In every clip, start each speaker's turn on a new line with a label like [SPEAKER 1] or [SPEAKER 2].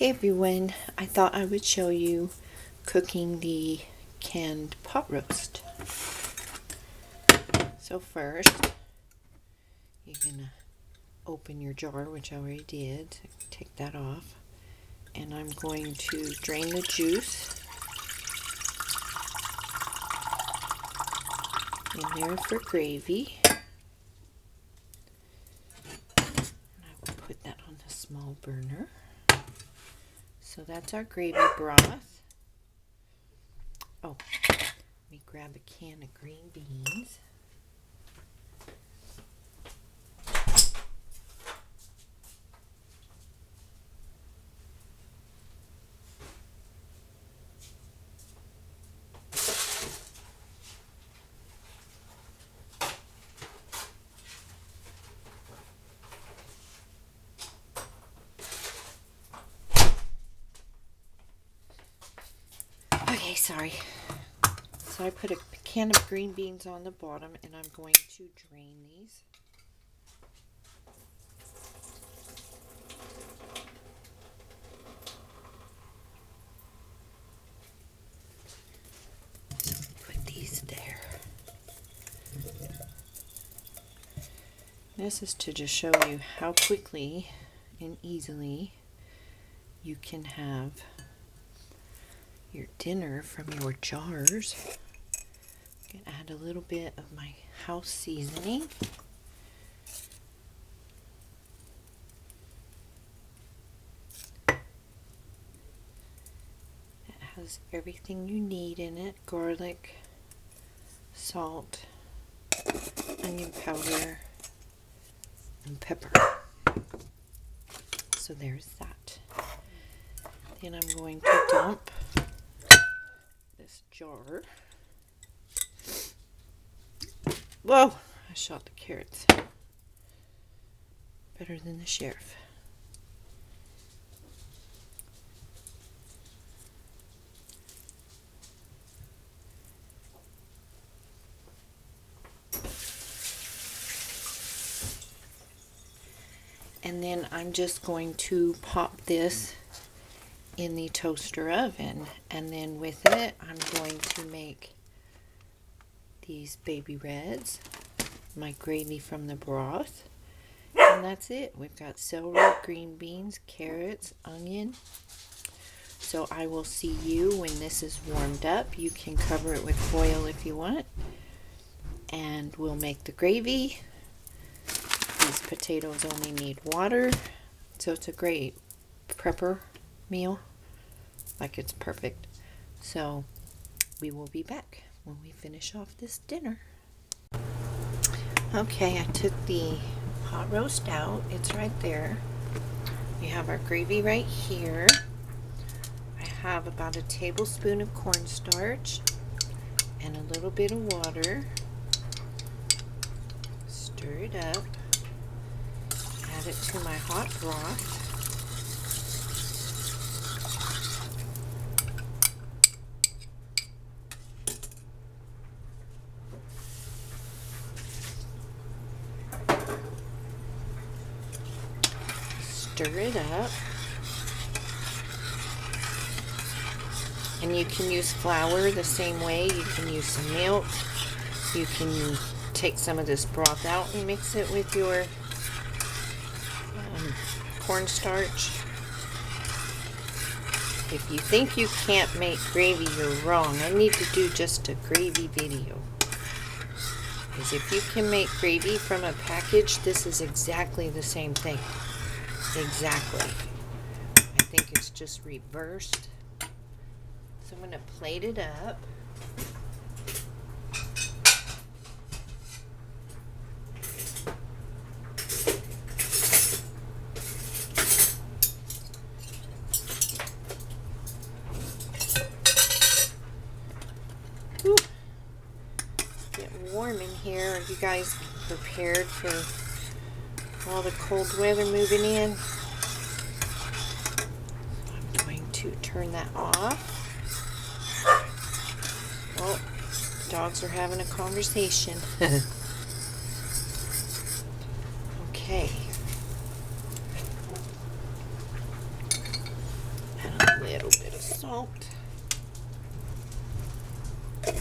[SPEAKER 1] Hey everyone, I thought I would show you cooking the canned pot roast. So first, you're gonna open your jar, which I already did. Take that off. And I'm going to drain the juice in there for gravy. And I will put that on the small burner. So that's our gravy broth. Oh, let me grab a can of green beans. Okay, sorry. So I put a can of green beans on the bottom and I'm going to drain these. Put these there. This is to just show you how quickly and easily you can have your dinner from your jars. I'm gonna add a little bit of my house seasoning. It has everything you need in it: garlic, salt, onion powder, and pepper. So there's that. Then I'm going to dump this jar. Whoa! I shot the carrots. Better than the sheriff. And then I'm just going to pop this in the toaster oven, and then with it I'm going to make these baby reds, my gravy from the broth, and that's it. We've got celery, green beans, carrots, onion. So I will see you when this is warmed up. You can cover it with foil if you want, and we'll make the gravy. These potatoes only need water, so it's a great prepper meal. Like, it's perfect. So we will be back when we finish off this dinner. Okay, I took the pot roast out. It's right there. We have our gravy right here. I have about a tablespoon of cornstarch and a little bit of water. Stir it up. Add it to my hot broth. Stir it up. And you can use flour the same way. You can use some milk. You can take some of this broth out and mix it with your cornstarch. If you think you can't make gravy, you're wrong. I need to do just a gravy video. Because if you can make gravy from a package, this is exactly the same thing. Exactly. I think it's just reversed. So I'm going to plate it up. Whew. Get warm in here. Are you guys prepared for all the cold weather moving in? I'm going to turn that off. Oh, dogs are having a conversation. Okay. salt,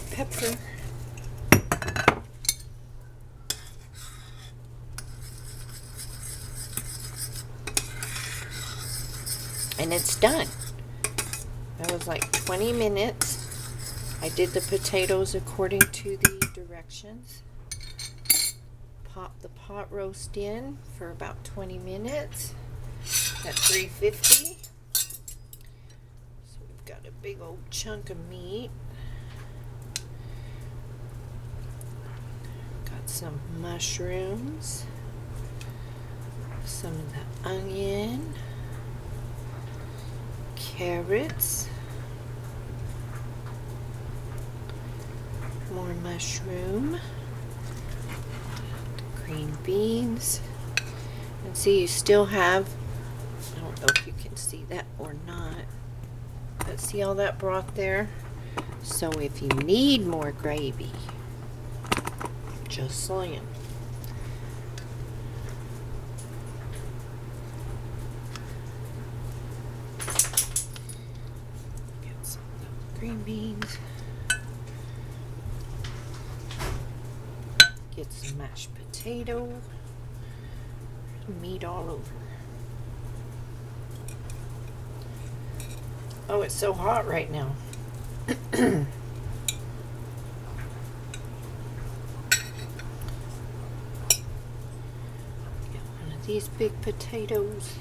[SPEAKER 1] pepper, and it's done. That was like 20 minutes. I did the potatoes according to the directions. Pop the pot roast in for about 20 minutes at 350. So we've got a big old chunk of meat. Got some mushrooms, some of the onion, carrots, more mushroom, green beans, and see you still have, I don't know if you can see that or not, but see all that broth there? So if you need more gravy, just saying. Get some of the green beans. Get some mashed potato, meat all over. Oh, it's so hot right now. Get one of these big potatoes.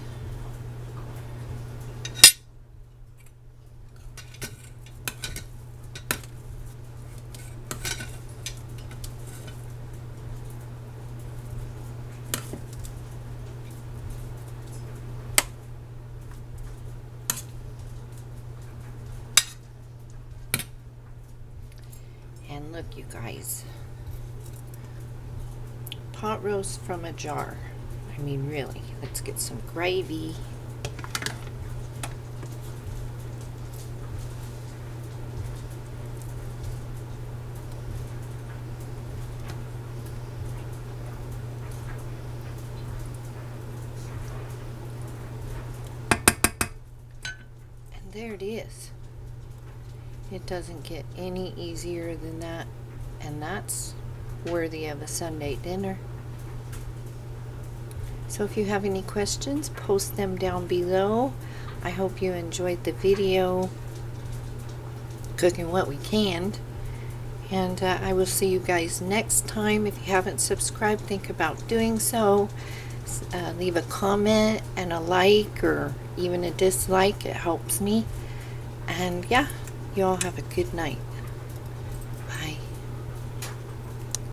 [SPEAKER 1] And look, you guys, pot roast from a jar. I mean, really, let's get some gravy. And there it is. It doesn't get any easier than that, and that's worthy of a Sunday dinner. So if you have any questions, post them down below. I hope you enjoyed the video, cooking what we canned, and I will see you guys next time. If you haven't subscribed, think about doing so. Leave a comment and a like or even a dislike. It helps me. And yeah, you all have a good night.